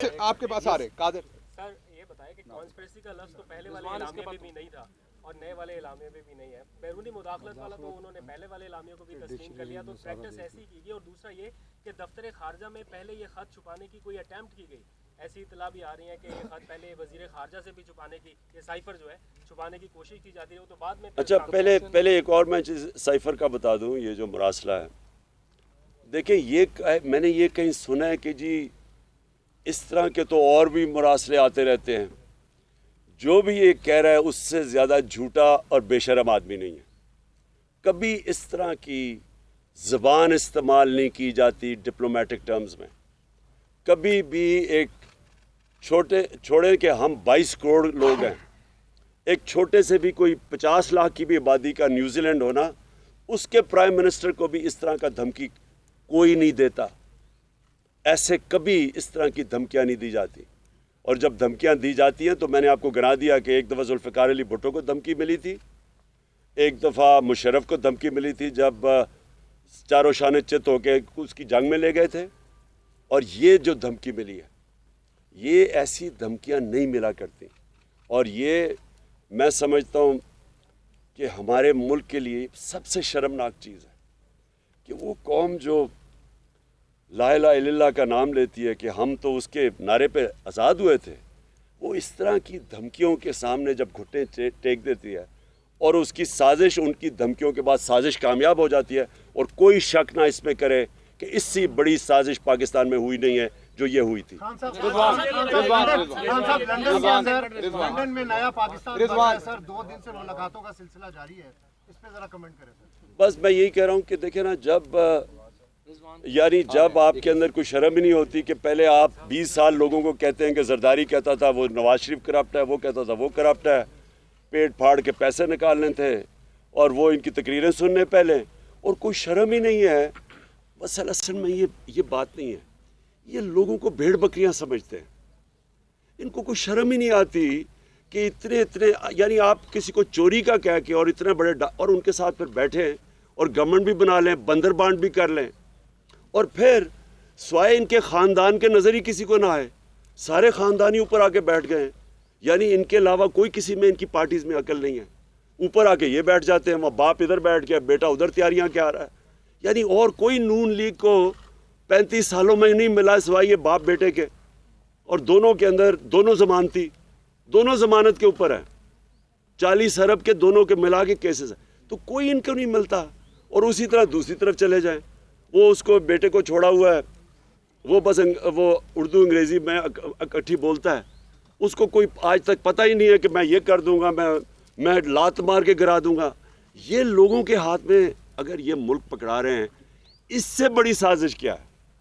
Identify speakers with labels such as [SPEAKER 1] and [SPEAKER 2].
[SPEAKER 1] آپ کے پاس آ رہے قادر
[SPEAKER 2] سر یہ بتائیں کہ کانسپریسی کا لفظ تو پہلے والے اعلامیے میں بھی نہیں تھا اور نئے والے اعلامیے میں بھی نہیں ہے. بیرونی مداخلت والا تو انہوں نے پہلے والے اعلامیے کو بھی تسلیم کر لیا, تو پریکٹس ایسی کی گئی. اور دوسرا یہ کہ دفتر خارجہ میں پہلے یہ خط چھپانے کی کوئی اٹیمپٹ کی گئی. ایسی اطلاع بھی آ رہی ہے کہ یہ خط پہلے وزیر خارجہ سے بھی چھپانے کی, یہ سائفر جو ہے چھپانے کی کوشش کی جاتی ہے, وہ تو بعد میں.
[SPEAKER 3] اچھا پہلے ایک اور میں چیز سائفر کا بتا دوں. یہ جو مراسلہ ہے, دیکھیں یہ میں نے یہ کہیں سنا ہے کہ جی اس طرح کے تو اور بھی مراسلے آتے رہتے ہیں. جو بھی یہ کہہ رہا ہے اس سے زیادہ جھوٹا اور بے شرم آدمی نہیں ہے. کبھی اس طرح کی زبان استعمال نہیں کی جاتی ڈپلومیٹک ٹرمز میں. کبھی بھی ایک چھوڑے کہ ہم 22 کروڑ لوگ ہیں, ایک چھوٹے سے بھی کوئی 50 لاکھ کی بھی آبادی کا نیوزی لینڈ ہونا, اس کے پرائم منسٹر کو بھی اس طرح کا دھمکی کوئی نہیں دیتا. ایسے کبھی اس طرح کی دھمکیاں نہیں دی جاتی. اور جب دھمکیاں دی جاتی ہیں تو میں نے آپ کو گنا دیا کہ ایک دفعہ ذوالفقار علی بھٹو کو دھمکی ملی تھی, ایک دفعہ مشرف کو دھمکی ملی تھی جب چاروں شانے چت ہو کے اس کی جنگ میں لے گئے تھے. اور یہ جو دھمکی ملی ہے, یہ ایسی دھمکیاں نہیں ملا کرتی. اور یہ میں سمجھتا ہوں کہ ہمارے ملک کے لیے سب سے شرمناک چیز ہے کہ وہ قوم جو لا الہ الا اللہ کا نام لیتی ہے کہ ہم تو اس کے نعرے پہ آزاد ہوئے تھے, وہ اس طرح کی دھمکیوں کے سامنے جب گھٹنے ٹیک دیتی ہے اور اس کی سازش, ان کی دھمکیوں کے بعد سازش کامیاب ہو جاتی ہے, اور کوئی شک نہ اس میں کرے کہ اس سے بڑی سازش پاکستان میں ہوئی نہیں ہے جو یہ ہوئی تھی.
[SPEAKER 4] لندن میں نیا پاکستان بنا ہے سر, 2 دن سے ملاقاتوں کا سلسلہ جاری ہے, اس پہ ذرا کمنٹ کریں سر.
[SPEAKER 3] بس میں یہی کہہ رہا ہوں کہ دیکھیں نا, جب آپ کے اندر کوئی شرم ہی نہیں ہوتی کہ پہلے آپ 20 سال لوگوں کو کہتے ہیں کہ زرداری کہتا تھا وہ نواز شریف کرپٹ ہے, وہ کہتا تھا وہ کرپٹ ہے, پیٹ پھاڑ کے پیسے نکالنے تھے اور وہ ان کی تقریریں سننے پہلے, اور کوئی شرم ہی نہیں ہے. بس اصل میں یہ بات نہیں ہے, یہ لوگوں کو بھیڑ بکریاں سمجھتے ہیں. ان کو کوئی شرم ہی نہیں آتی کہ اتنے یعنی آپ کسی کو چوری کا کہہ کے اور اتنے بڑے اور ان کے ساتھ پھر بیٹھیں اور گورنمنٹ بھی بنا لیں, بندر بانٹ بھی کر لیں, اور پھر سوائے ان کے خاندان کے نظر ہی کسی کو نہ آئے, سارے خاندانی اوپر آ کے بیٹھ گئے ہیں. یعنی ان کے علاوہ کوئی کسی میں ان کی پارٹیز میں عقل نہیں ہے. اوپر آ کے یہ بیٹھ جاتے ہیں, وہ باپ ادھر بیٹھ گیا, بیٹا ادھر تیاریاں کیا رہا ہے. یعنی اور کوئی نون لیگ کو 35 سالوں میں نہیں ملا سوائے یہ باپ بیٹے کے, اور دونوں کے اندر دونوں ضمانت کے اوپر ہے, 40 ارب کے دونوں کے ملا کے کیسز ہیں, تو کوئی ان کو نہیں ملتا. اور اسی طرح دوسری طرف چلے جائیں, وہ اس کو بیٹے کو چھوڑا ہوا ہے, وہ بس وہ اردو انگریزی میں اکٹھی بولتا ہے, اس کو کوئی آج تک پتہ ہی نہیں ہے کہ میں یہ کر دوں گا, میں لات مار کے گرا دوں گا. یہ لوگوں کے ہاتھ میں اگر یہ ملک پکڑا رہے ہیں, اس سے بڑی سازش کیا ہے؟